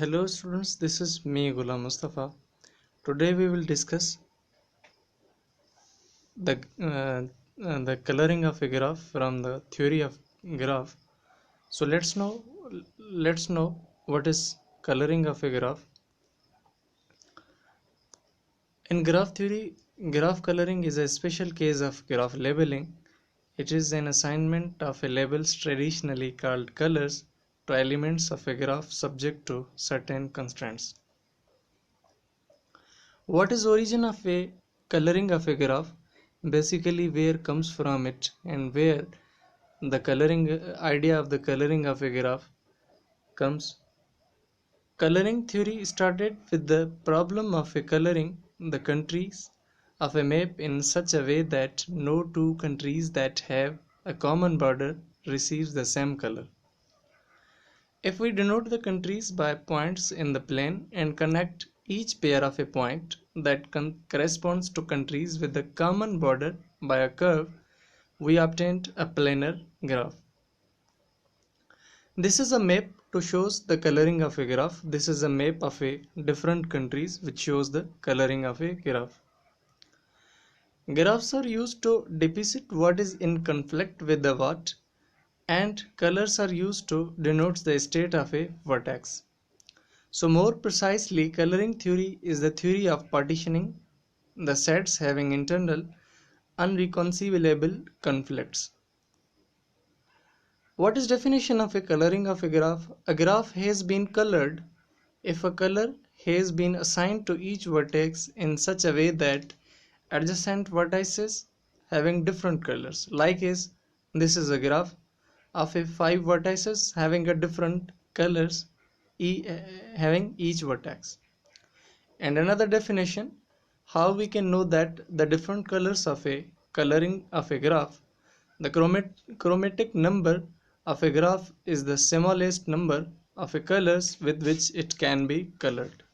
Hello students, this is me Ghulam Mustafa. Today we will discuss the the coloring of a graph from the theory of graph. So let's know what is coloring of a graph. In graph theory, graph coloring is a special case of graph labeling. It is an assignment of a labels traditionally called colors to elements of a graph subject to certain constraints. What is origin of a coloring of a graph? Basically, where comes from it and where the coloring idea of the coloring of a graph comes. Coloring theory started with the problem of a coloring the countries of a map in such a way that no two countries that have a common border receives the same color. If we denote the countries by points in the plane and connect each pair of a point that corresponds to countries with a common border by a curve, we obtained a planar graph. This is a map to shows the coloring of a graph. This is a map of a different countries which shows the coloring of a graph. Graphs are used to depict what is in conflict with the what, and colors are used to denote the state of a vertex. So more precisely, coloring theory is the theory of partitioning the sets having internal unreconcilable conflicts. What is definition of a coloring of a graph? A graph has been colored if a color has been assigned to each vertex in such a way that adjacent vertices having different colors. Like this is a graph of a 5 vertices having a different colors having each vertex. And another definition, how we can know that the different colors of a coloring of a graph. The chromatic number of a graph is the smallest number of a colors with which it can be colored.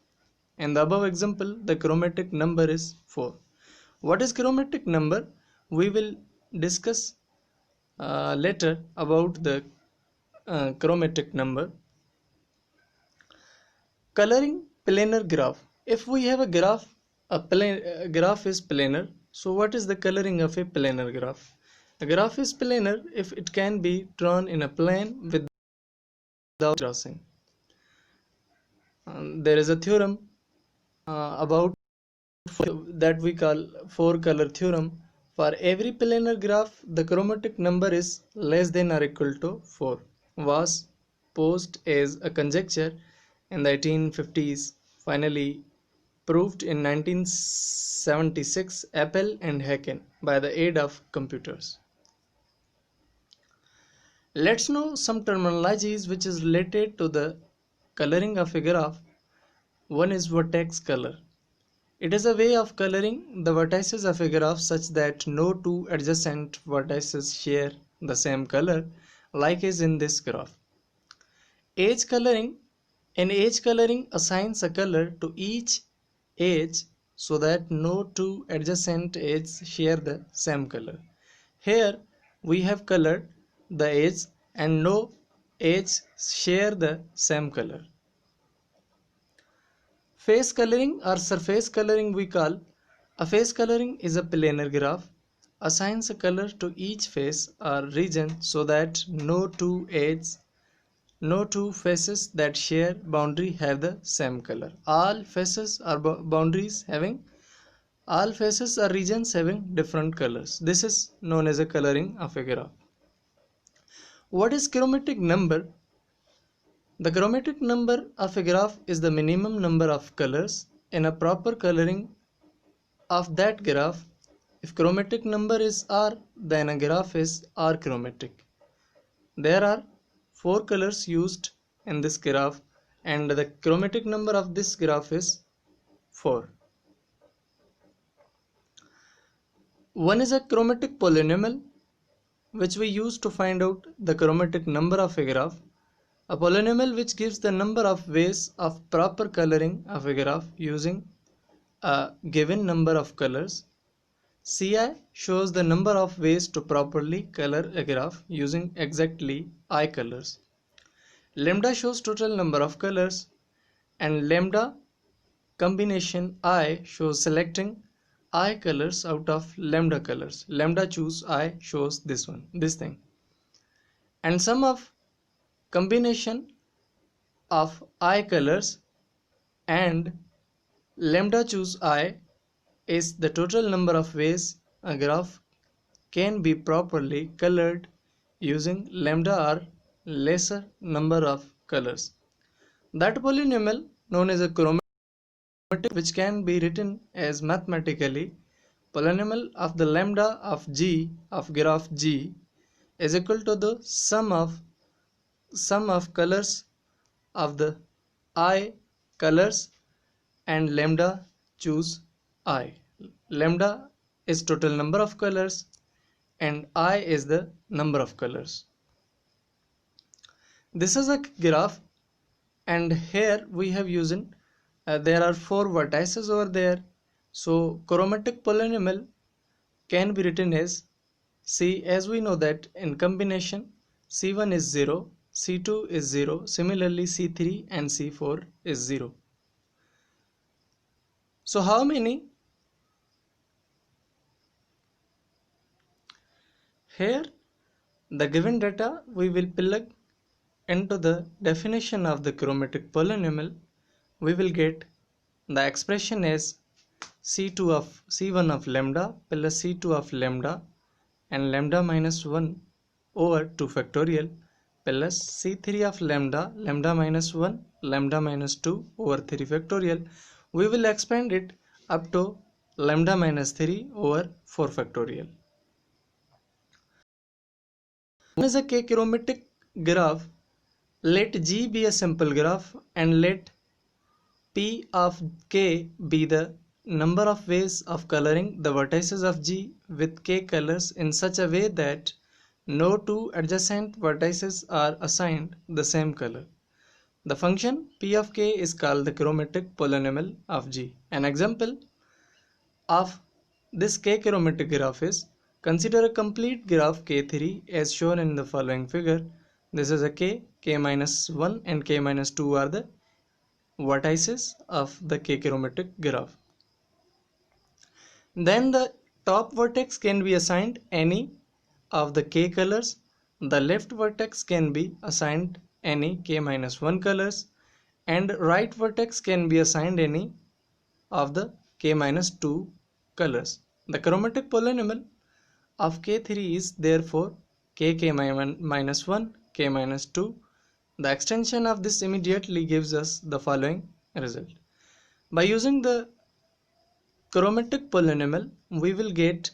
In the above example, the chromatic number is 4. What is chromatic number? We will discuss later about the chromatic number. Coloring planar graph. If we have a graph, a graph is planar. So what is the coloring of a planar graph? A graph is planar if it can be drawn in a plane without crossing. There is a theorem about that we call four color theorem. For every planar graph, the chromatic number is less than or equal to 4. Was posed as a conjecture in the 1850s, finally proved in 1976 Appel and Haken by the aid of computers. Let's know some terminologies which is related to the coloring of a graph. One is vertex color. It is a way of coloring the vertices of a graph such that no two adjacent vertices share the same color, like is in this graph. Edge coloring. An edge coloring assigns a color to each edge so that no two adjacent edges share the same color. Here we have colored the edge and no edge share the same color. Face coloring or surface coloring we call. A face coloring is a planar graph assigns a color to each face or region so that no two faces that share boundary have the same color. All faces or boundaries having all faces or regions having different colors. This is known as a coloring of a graph. What is chromatic number? The chromatic number of a graph is the minimum number of colors in a proper coloring of that graph. If chromatic number is R, then a graph is R chromatic. There are 4 colors used in this graph and the chromatic number of this graph is 4. One is a chromatic polynomial which we use to find out the chromatic number of a graph. A polynomial which gives the number of ways of proper coloring of a graph using a given number of colors. Ci shows the number of ways to properly color a graph using exactly I colors. Lambda shows total number of colors and lambda combination I shows selecting I colors out of lambda colors. Lambda choose I shows this thing. And sum of combination of I colors and lambda choose I is the total number of ways a graph can be properly colored using lambda or lesser number of colors. That polynomial known as a chromatic, which can be written as mathematically polynomial of the lambda of G of graph G is equal to the sum of colors of the I colors and lambda choose I. Lambda is total number of colors and I is the number of colors. This is a graph, and here we have using there are 4 vertices over there. So chromatic polynomial can be written as C, as we know that in combination C1 is 0, C2 is 0, similarly C3 and C4 is 0. So how many? Here the given data we will plug into the definition of the chromatic polynomial. We will get the expression as C1 of lambda plus C2 of lambda and lambda minus 1 over 2 factorial plus C3 of lambda minus 1, lambda minus 2 over 3 factorial. We will expand it up to lambda minus 3 over 4 factorial. As a k-chromatic graph, let G be a simple graph and let P of K be the number of ways of coloring the vertices of G with K colors in such a way that no two adjacent vertices are assigned the same color. The function P of K is called the chromatic polynomial of G. An example of this k-chromatic graph is: consider a complete graph K3 as shown in the following figure. This is a K minus 1 and K minus 2 are the vertices of the k-chromatic graph. Then the top vertex can be assigned any of the k colors, the left vertex can be assigned any k minus 1 colors, and right vertex can be assigned any of the k minus 2 colors. The chromatic polynomial of K3 is therefore k minus 1, k minus 2. The extension of this immediately gives us the following result. By using the chromatic polynomial, we will get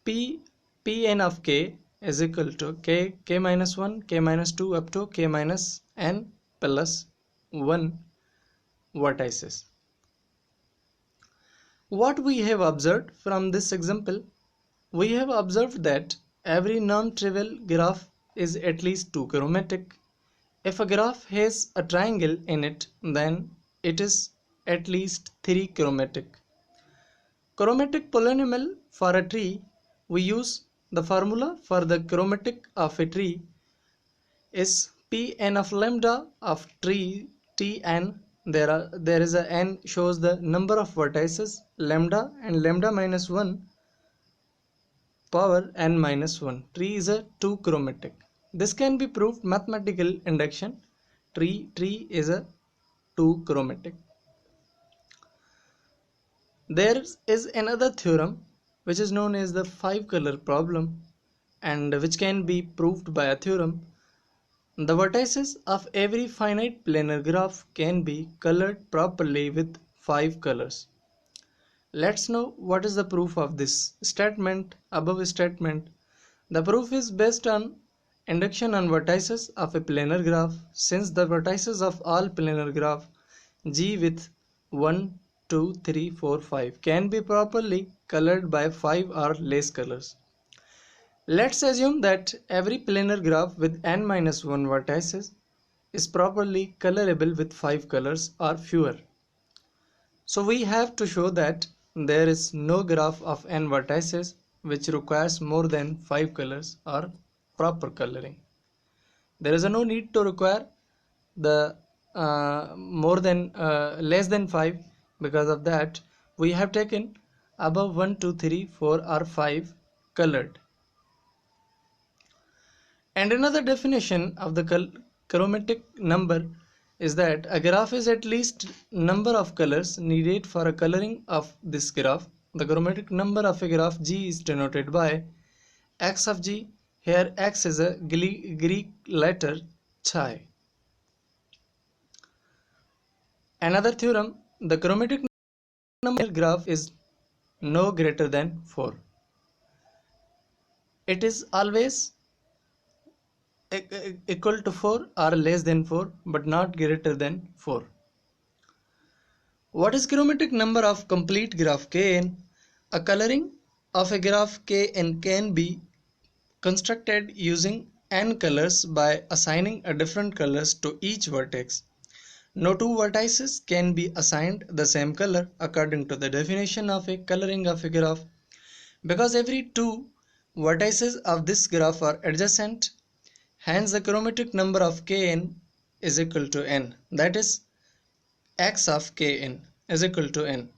Pn of k is equal to k minus 1, k minus 2 up to k minus n plus 1 vertices. What we have observed from this example, we have observed that every non-trivial graph is at least 2 chromatic. If a graph has a triangle in it, then it is at least 3 chromatic. Chromatic polynomial for a tree, we use the formula for the chromatic of a tree is Pn of lambda of tree Tn. There is a n shows the number of vertices lambda and lambda minus 1 power n minus 1. Tree is a 2 chromatic. This can be proved mathematical induction. Tree is a 2 chromatic. There is another theorem which is known as the 5 color problem, and which can be proved by a theorem. The vertices of every finite planar graph can be colored properly with 5 colors. Let's know what is the proof of this statement, above statement. The proof is based on induction on vertices of a planar graph, since the vertices of all planar graph G with 1, 2, 3, 4, 5 can be properly colored by 5 or less colors. Let's assume that every planar graph with n minus 1 vertices is properly colorable with 5 colors or fewer. So we have to show that there is no graph of n vertices which requires more than 5 colors or proper coloring. There is no need to require the less than 5. Because of that, we have taken above 1, 2, 3, 4 or 5 colored. And another definition of the chromatic number is that a graph is at least number of colors needed for a coloring of this graph. The chromatic number of a graph G is denoted by X of G. Here X is a Greek letter chi. Another theorem, the chromatic number graph is no greater than 4. It is always equal to 4 or less than 4, but not greater than 4. What is chromatic number of complete graph Kn? A coloring of a graph Kn can be constructed using n colors by assigning a different colors to each vertex. No two vertices can be assigned the same color according to the definition of a coloring of a graph. Because every two vertices of this graph are adjacent, hence the chromatic number of Kn is equal to n. That is, X of Kn is equal to n.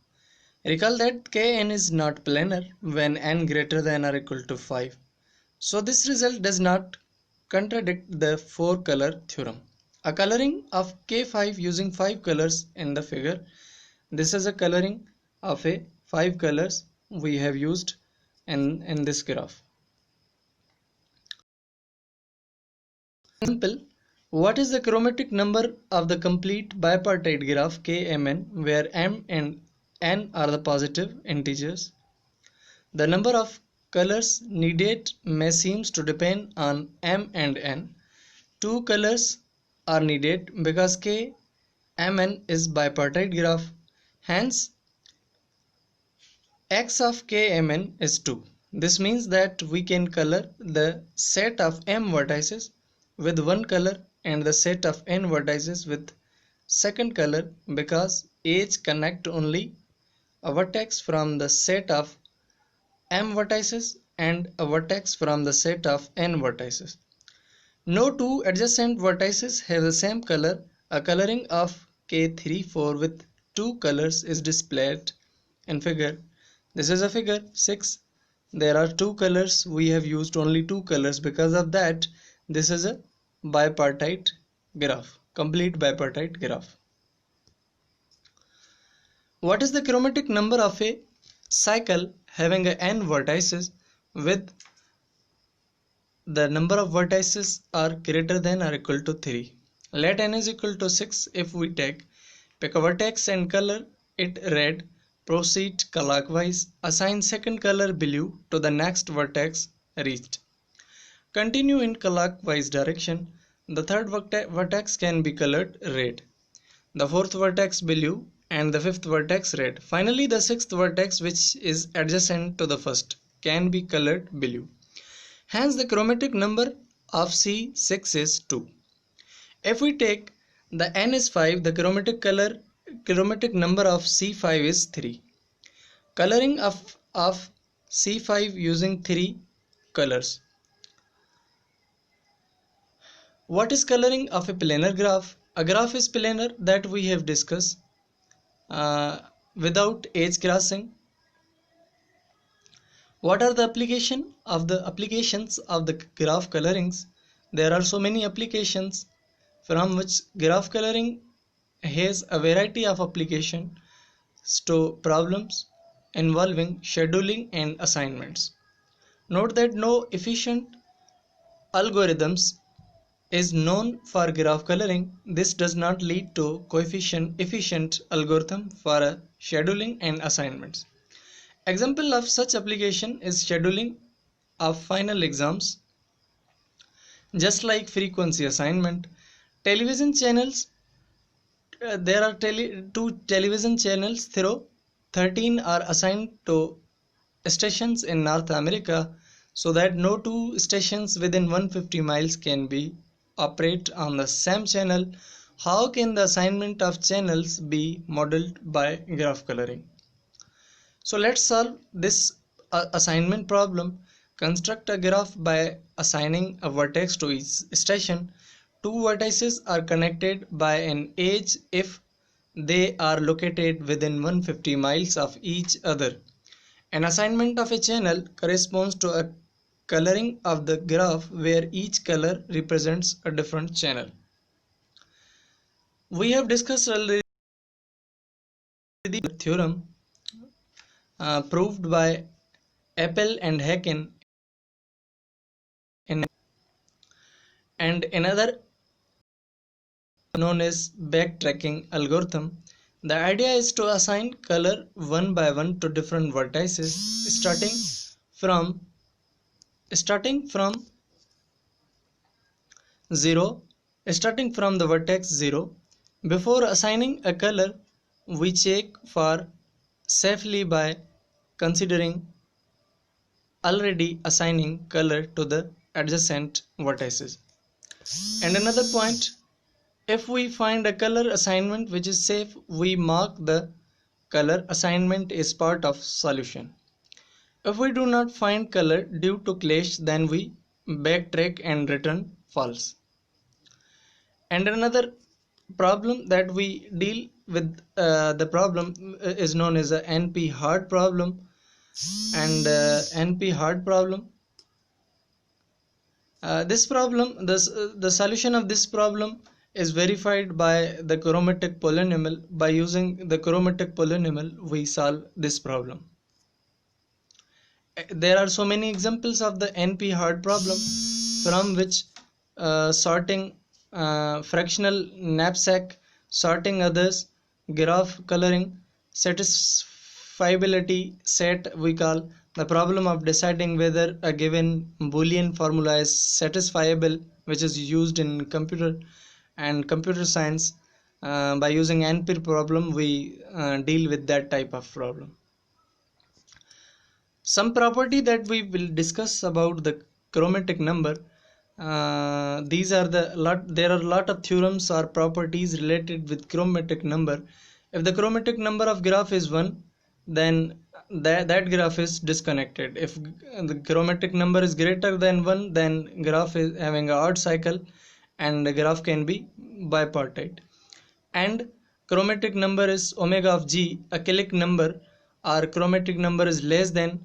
Recall that Kn is not planar when n greater than or equal to 5. So this result does not contradict the 4-color theorem. A coloring of K5 using 5 colors in the figure. This is a coloring of a 5 colors we have used in this graph. Example, what is the chromatic number of the complete bipartite graph Kmn where m and n are the positive integers? The number of colors needed may seems to depend on m and n. 2 colors are needed because Kmn is bipartite graph. Hence, X of Kmn is 2. This means that we can color the set of m vertices with one color and the set of n vertices with second color, because H connect only a vertex from the set of m vertices and a vertex from the set of n vertices. No two adjacent vertices have the same color. A coloring of K34 with 2 colors is displayed in figure. This is a figure 6. There are 2 colors. We have used only 2 colors. Because of that, this is a bipartite graph, complete bipartite graph. What is the chromatic number of a cycle having a n vertices with the number of vertices are greater than or equal to 3? Let n is equal to 6. If we pick a vertex and color it red, proceed clockwise, assign second color blue to the next vertex reached. Continue in clockwise direction. The third vertex can be colored red, the fourth vertex blue, and the fifth vertex red. Finally, the sixth vertex, which is adjacent to the first, can be colored blue. Hence, the chromatic number of C6 is 2. If we take the n is 5, the chromatic number of C5 is 3. Coloring of C5 using 3 colors. What is coloring of a planar graph? A graph is planar, that we have discussed without edge crossing. What are the applications of the graph colorings? There are so many applications from which graph coloring has a variety of applications to problems involving scheduling and assignments. Note that no efficient algorithms is known for graph coloring. This does not lead to efficient algorithm for scheduling and assignments. Example of such application is scheduling of final exams. Just like frequency assignment, television channels, there are 2 television channels through 13 are assigned to stations in North America, so that no 2 stations within 150 miles can be operate on the same channel. How can the assignment of channels be modeled by graph coloring? So let's solve this assignment problem. Construct a graph by assigning a vertex to each station. Two vertices are connected by an edge if they are located within 150 miles of each other. An assignment of a channel corresponds to a coloring of the graph where each color represents a different channel. We have discussed already the theorem proved by Appel and Haken, and another known as backtracking algorithm. The idea is to assign color one by one to different vertices from starting from 0 starting from the vertex 0. Before assigning a color, we check for safely by considering already assigning color to the adjacent vertices. And another point, if we find a color assignment which is safe, we mark the color assignment is part of solution. If we do not find color due to clash, then we backtrack and return false. And another problem that we deal with, the problem is known as a NP-hard problem. And NP-hard problem, the solution of this problem is verified by the chromatic polynomial. By using the chromatic polynomial, we solve this problem. There are so many examples of the NP-hard problem, from which sorting, fractional knapsack sorting, others, graph coloring, satisfiability set, we call the problem of deciding whether a given Boolean formula is satisfiable, which is used in computer and computer science. By using NP problem, we deal with that type of problem. Some property that we will discuss about the chromatic number. There are a lot of theorems or properties related with chromatic number. If the chromatic number of graph is 1, then that graph is disconnected. If the chromatic number is greater than 1, then graph is having an odd cycle and the graph can be bipartite. And chromatic number is omega of g, a Killick number, or chromatic number is less than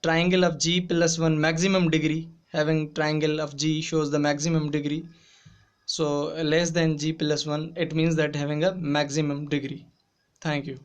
triangle of g plus 1 maximum degree. Having triangle of g shows the maximum degree, so less than g plus 1, it means that having a maximum degree. Thank you.